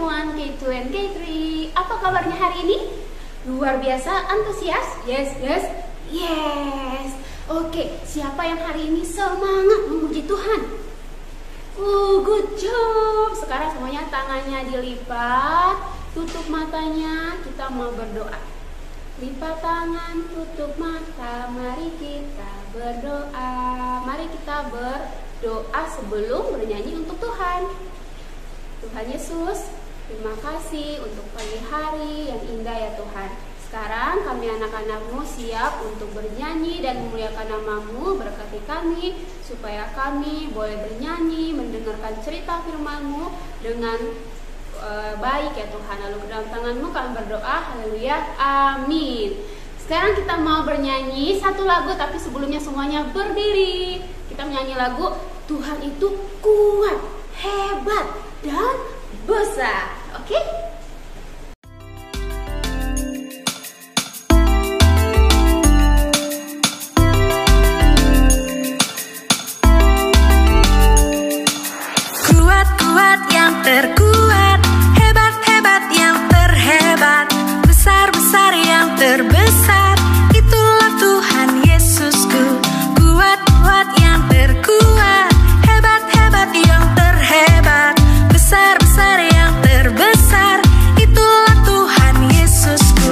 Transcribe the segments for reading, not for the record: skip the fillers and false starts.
everyone, K2 and K3. Apa kabarnya hari ini? Luar biasa antusias? Yes. Oke, siapa yang hari ini semangat memuji Tuhan? Good job. Sekarang semuanya tangannya dilipat, tutup matanya, kita mau berdoa. Lipat tangan, tutup mata, mari kita berdoa. Mari kita berdoa sebelum bernyanyi untuk Tuhan. Tuhan Yesus, terima kasih untuk pagi hari yang indah ya Tuhan. Sekarang kami anak-anak-Mu siap untuk bernyanyi dan memuliakan nama-Mu. Berkati kami supaya kami boleh bernyanyi, mendengarkan cerita firman-Mu dengan baik ya Tuhan. Lalu ke dalam tangan-Mu kami berdoa, haleluya, amin. Sekarang kita mau bernyanyi satu lagu, tapi sebelumnya semuanya berdiri. Kita menyanyi lagu Tuhan itu kuat, hebat, dan besar. Oke? Kuat-kuat yang terkuat, hebat-hebat yang terhebat, besar-besar yang terbesar, itulah Tuhan Yesusku. Kuat-kuat yang terkuat, hebat-hebat yang terhebat, besar-besar yang terbesar, itulah Tuhan Yesusku.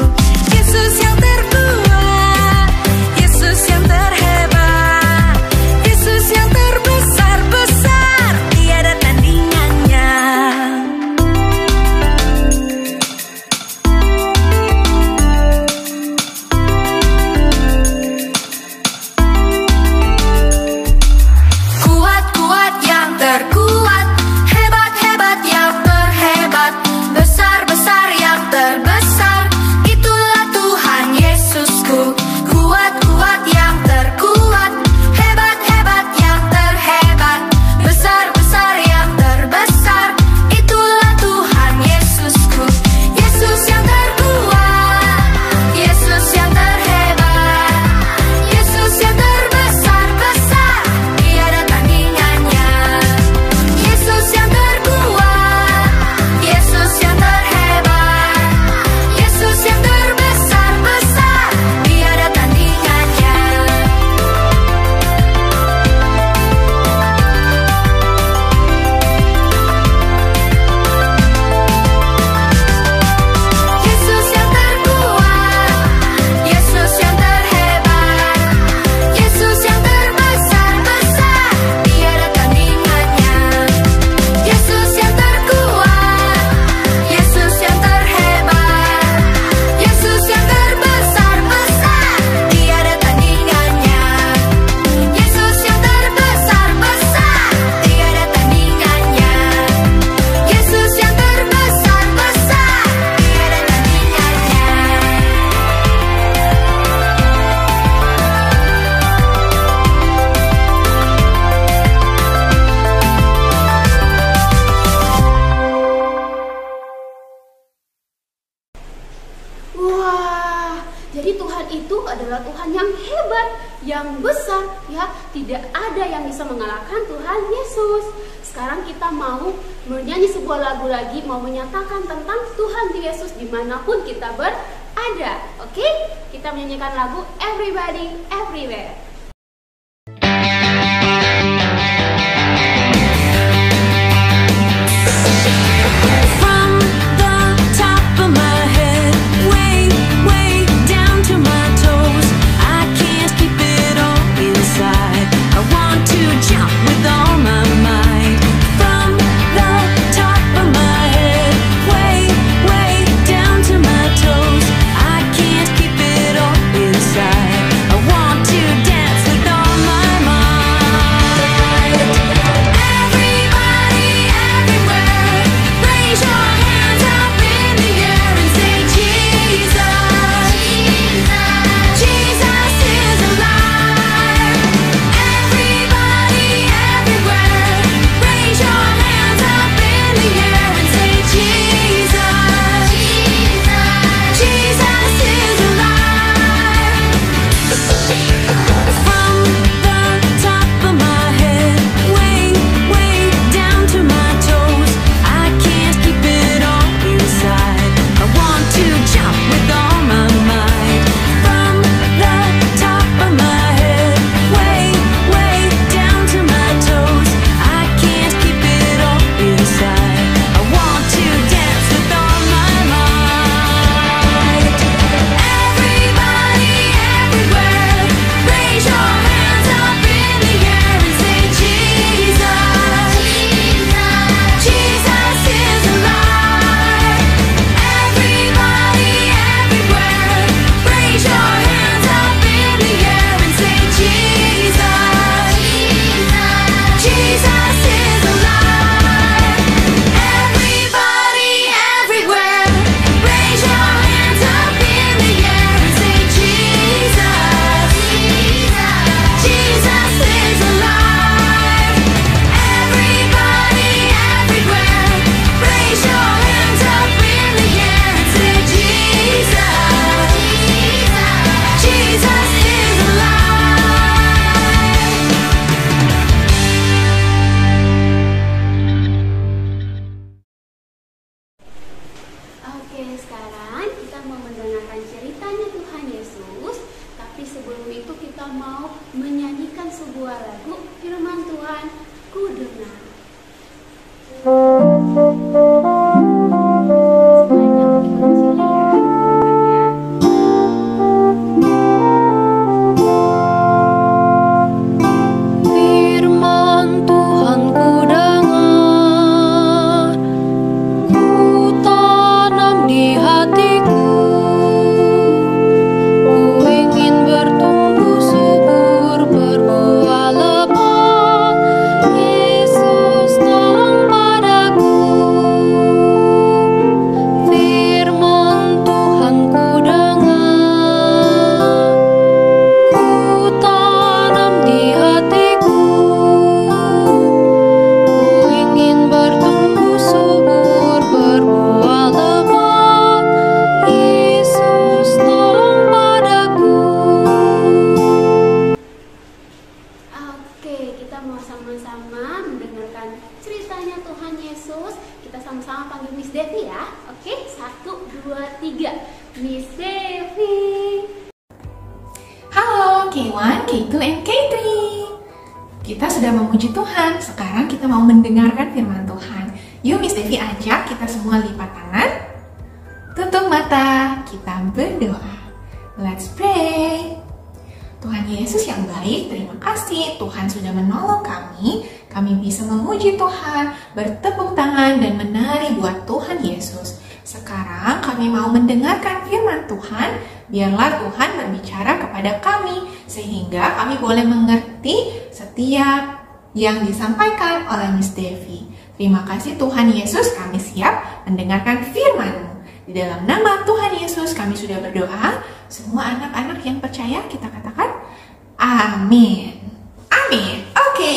Yesus yang terkuat, Yesus yang terhebat, Yesus yang terbesar-besar, tiada tandingannya. Kuat-kuat yang terkuat, hebat-hebat yang terhebat, besar-besar yang terbesar, itulah Tuhan Yesusku. Kuat-kuat yang terkuat, hebat-hebat yang terhebat, besar-besar yang terbesar, itulah Tuhan Yesusku. Yesus yang terkuat, Yesus yang terhebat, Yesus yang terbesar-besar, tiada tandingannya. Yesus yang terkuat, Yesus yang terhebat, Yesus yang terbesar-besar, tiada tandingannya. Yesus yang terkuat, Yesus yang terhebat, Yesus yang terbesar-besar, tiada tandingannya. Yesus yang terkuat, Yesus yang terhebat, Yesus yang terbesar-besar, tiada tandingannya. Yesus yang terbesar-besar, tiada tandingannya. Yesus yang terbesar-besar, tiada Wah, jadi Tuhan itu adalah Tuhan yang hebat, yang besar, ya. Tidak ada yang bisa mengalahkan Tuhan Yesus. Sekarang kita mau menyanyi sebuah lagu lagi, mau menyatakan tentang Tuhan Yesus dimanapun kita berada. Oke? Kita menyanyikan lagu Everybody Everywhere. From the top of my head, way, way down to my toes, I can't keep it all inside. I want to jump with all my might. From the top of my head, way, way down to my toes, I can't keep it all inside. I want to dance. sebuah lagu firman Tuhan ku dengar. Sama-sama mendengarkan ceritanya Tuhan Yesus. Kita sama-sama panggil Miss Devi ya. Oke, 1, 2, 3. Miss Devi. Halo K1, K2, and K3. Kita sudah memuji Tuhan. Sekarang kita mau mendengarkan firman Tuhan. Yuk Miss Devi ajak kita semua lipat tangan, tutup mata, kita berdoa. Let's pray. Tuhan Yesus yang baik, terima kasih Tuhan sudah menolong kami. Kami bisa memuji Tuhan, bertepuk tangan dan menari buat Tuhan Yesus. Sekarang kami mau mendengarkan firman Tuhan. Biarlah Tuhan berbicara kepada kami, sehingga kami boleh mengerti setiap yang disampaikan oleh Miss Devi. Terima kasih Tuhan Yesus, kami siap mendengarkan firman-Mu. Di dalam nama Tuhan Yesus kami sudah berdoa. Semua anak-anak yang percaya kita katakan amin. Amin. Oke.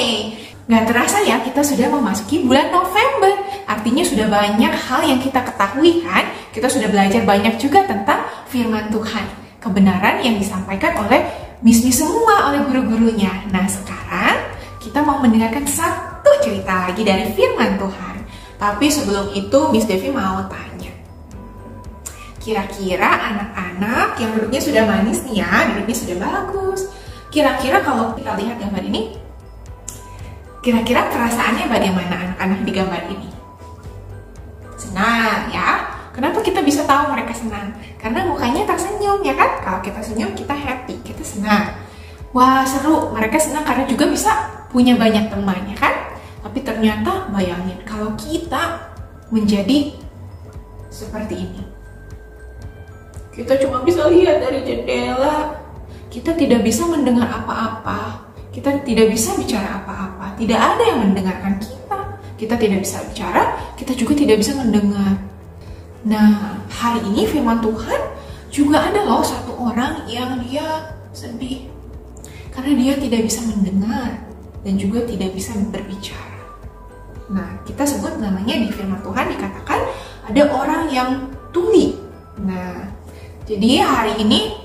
Gak terasa ya kita sudah memasuki bulan November. Artinya sudah banyak hal yang kita ketahui kan. Kita sudah belajar banyak juga tentang firman Tuhan. Kebenaran yang disampaikan oleh Miss-Miss semua, oleh guru-gurunya. Nah sekarang kita mau mendengarkan satu cerita lagi dari firman Tuhan. Tapi sebelum itu Miss Devi mau tanya. Kira-kira anak-anak yang duduknya sudah manis nih ya, duduknya sudah bagus. Kira-kira kalau kita lihat gambar ini, kira-kira perasaannya bagaimana anak-anak di gambar ini? Senang ya? Kenapa kita bisa tahu mereka senang? Karena mukanya tersenyum ya kan? Kalau kita senyum kita happy, kita senang. Wah seru, mereka senang karena juga bisa punya banyak teman ya kan? Tapi ternyata bayangin kalau kita menjadi seperti ini. Kita cuma bisa lihat dari jendela. Kita tidak bisa mendengar apa-apa. Kita tidak bisa bicara apa-apa. Tidak ada yang mendengarkan kita. Kita tidak bisa bicara, kita juga tidak bisa mendengar. Nah, hari ini firman Tuhan juga ada loh satu orang yang dia sedih. Karena dia tidak bisa mendengar dan juga tidak bisa berbicara. Nah, kita sebut namanya di firman Tuhan dikatakan ada orang yang tuli. Nah, jadi hari ini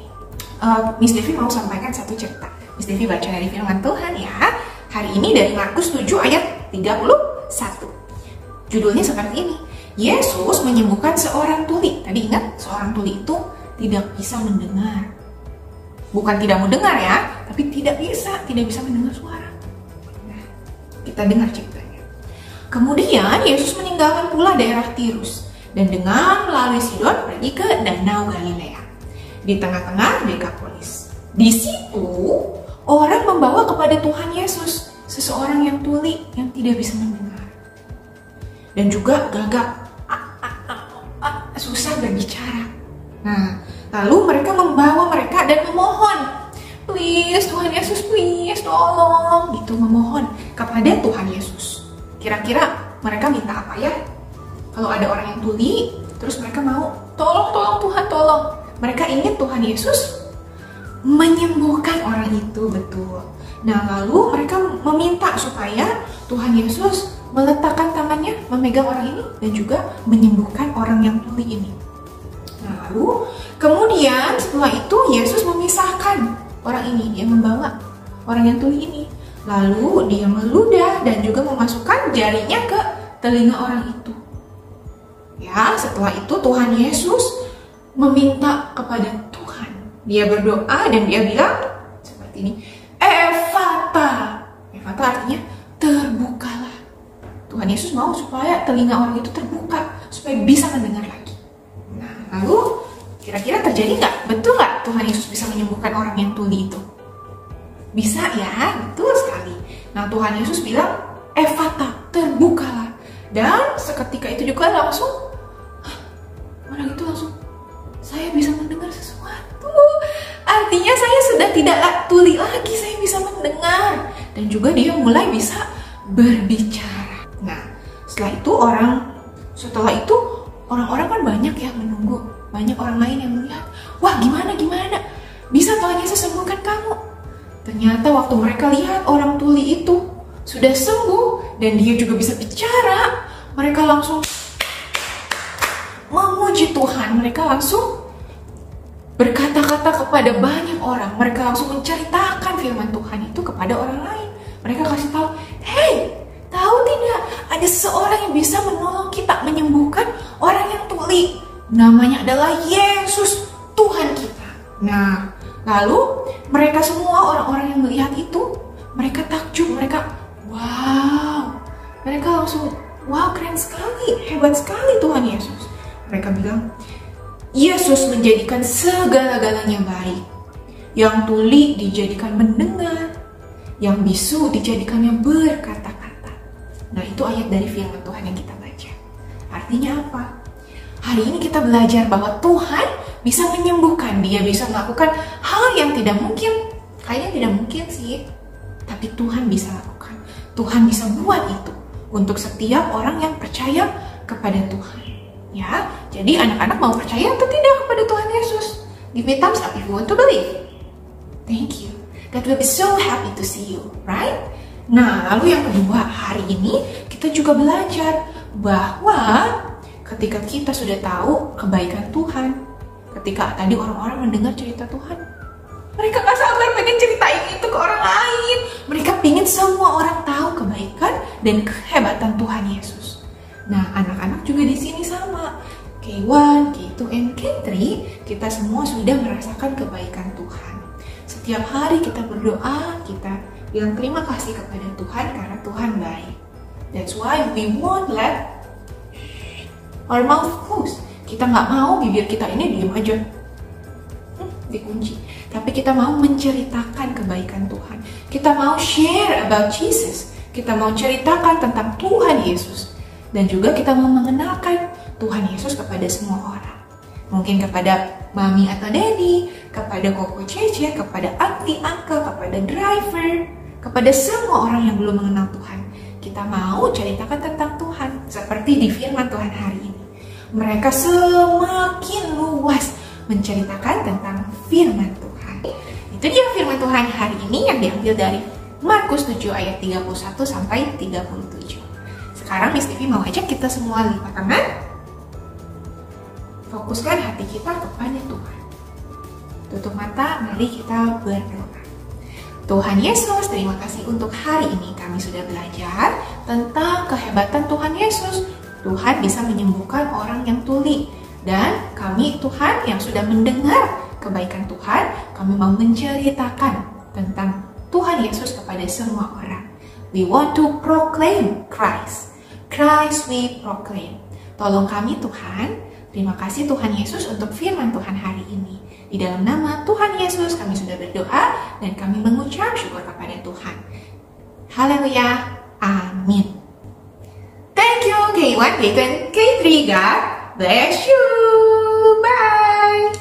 Miss Devi mau sampaikan satu cerita. Miss Devi baca dari firman Tuhan ya. Hari ini dari Markus 7 ayat 31. Judulnya seperti ini. Yesus menyembuhkan seorang tuli. Tadi ingat, seorang tuli itu tidak bisa mendengar. Bukan tidak mau dengar ya, tapi tidak bisa mendengar suara. Nah, kita dengar ceritanya. Kemudian Yesus meninggalkan pula daerah Tirus dan dengan melalui Sidon pergi ke Danau Galilea di tengah-tengah Dekapolis. Di situ orang membawa kepada Tuhan Yesus seseorang yang tuli yang tidak bisa mendengar dan juga gagap, susah berbicara. Nah, lalu mereka membawa mereka dan memohon, please Tuhan Yesus, please tolong, gitu memohon kepada Tuhan Yesus. Kira-kira mereka minta apa ya? Kalau ada orang yang tuli, terus mereka mau, tolong Tuhan, tolong. Mereka ingin Tuhan Yesus menyembuhkan orang itu, betul. Nah, lalu mereka meminta supaya Tuhan Yesus meletakkan tangannya, memegang orang ini, dan juga menyembuhkan orang yang tuli ini. Nah, lalu kemudian setelah itu Yesus memisahkan orang ini, dia membawa orang yang tuli ini. Lalu dia meludah dan juga memasukkan jarinya ke telinga orang itu. Ya, setelah itu Tuhan Yesus meminta kepada Tuhan. Dia berdoa dan dia bilang seperti ini, Ephata. Ephata artinya terbukalah. Tuhan Yesus mau supaya telinga orang itu terbuka, supaya bisa mendengar lagi. Nah, lalu kira-kira terjadi nggak? Betul nggak Tuhan Yesus bisa menyembuhkan orang yang tuli itu? Bisa ya, betul sekali. Nah, Tuhan Yesus bilang, Ephata, terbukalah. Dan seketika itu juga langsung, orang itu langsung, saya bisa mendengar sesuatu. Artinya saya sudah tidak tuli lagi, saya bisa mendengar. Dan juga dia mulai bisa berbicara. Nah, setelah itu orang-orang kan banyak yang menunggu. Banyak orang lain yang melihat, wah gimana, bisa Tuhan Yesus sembuhkan kamu. Ternyata waktu mereka lihat orang tuli itu sudah sembuh dan dia juga bisa bicara, mereka langsung memuji Tuhan. Mereka langsung berkata-kata kepada banyak orang. Mereka langsung menceritakan firman Tuhan itu kepada orang lain. Mereka kasih tahu, hey, tahu tidak, ada seseorang yang bisa menolong kita, menyembuhkan orang yang tuli. Namanya adalah Yesus, Tuhan kita. Nah, lalu mereka semua orang-orang yang melihat itu, mereka takjub, mereka wow. Mereka langsung, wow, keren sekali, hebat sekali Tuhan Yesus. Mereka bilang, Yesus menjadikan segala-galanya baik. Yang tuli dijadikan mendengar, yang bisu dijadikannya berkata-kata. Nah, itu ayat dari firman Tuhan yang kita baca. Artinya apa? Hari ini kita belajar bahwa Tuhan bisa menyembuhkan. Dia bisa melakukan hal yang tidak mungkin. Kayaknya tidak mungkin sih. Tapi Tuhan bisa lakukan. Tuhan bisa buat itu untuk setiap orang yang percaya kepada Tuhan. Ya, jadi anak-anak mau percaya atau tidak kepada Tuhan Yesus? Give me thumbs up if you want to believe. Thank you. God will be so happy to see you, right? Nah, lalu yang kedua, hari ini kita juga belajar bahwa ketika kita sudah tahu kebaikan Tuhan, ketika tadi orang-orang mendengar cerita Tuhan, mereka gak sabar pengen ceritain itu ke orang lain. Mereka pengen semua orang tahu kebaikan dan kehebatan Tuhan Yesus. Nah, anak-anak juga di sini sama. K1, K2, and K3, kita semua sudah merasakan kebaikan Tuhan. Setiap hari kita berdoa, kita bilang terima kasih kepada Tuhan karena Tuhan baik. That's why we won't let our mouth close. Kita nggak mau bibir kita ini diam aja, dikunci. Tapi kita mau menceritakan kebaikan Tuhan. Kita mau share about Jesus. Kita mau ceritakan tentang Tuhan Yesus. Dan juga kita mau mengenalkan Tuhan Yesus kepada semua orang. Mungkin kepada mami atau daddy, kepada koko cece, kepada auntie, uncle, kepada driver, kepada semua orang yang belum mengenal Tuhan. Kita mau ceritakan tentang Tuhan. Seperti di firman Tuhan hari ini. Mereka semakin luas menceritakan tentang firman Tuhan. Itu dia firman Tuhan hari ini yang diambil dari Markus 7 ayat 31 sampai 37. Sekarang Miss Tivi mau ajak kita semua lipat tangan. Fokuskan hati kita kepada Tuhan. Tutup mata, mari kita berdoa. Tuhan Yesus, terima kasih untuk hari ini kami sudah belajar tentang kehebatan Tuhan Yesus. Tuhan bisa menyembuhkan orang yang tuli. Dan kami Tuhan yang sudah mendengar kebaikan Tuhan, kami mau menceritakan tentang Tuhan Yesus kepada semua orang. We want to proclaim Christ. Christ we proclaim. Tolong kami Tuhan. Terima kasih Tuhan Yesus untuk firman Tuhan hari ini. Di dalam nama Tuhan Yesus kami sudah berdoa dan kami mengucap syukur kepada Tuhan. Haleluya. Amin. Thank you K1, K2, and K3. God bless you. Bye.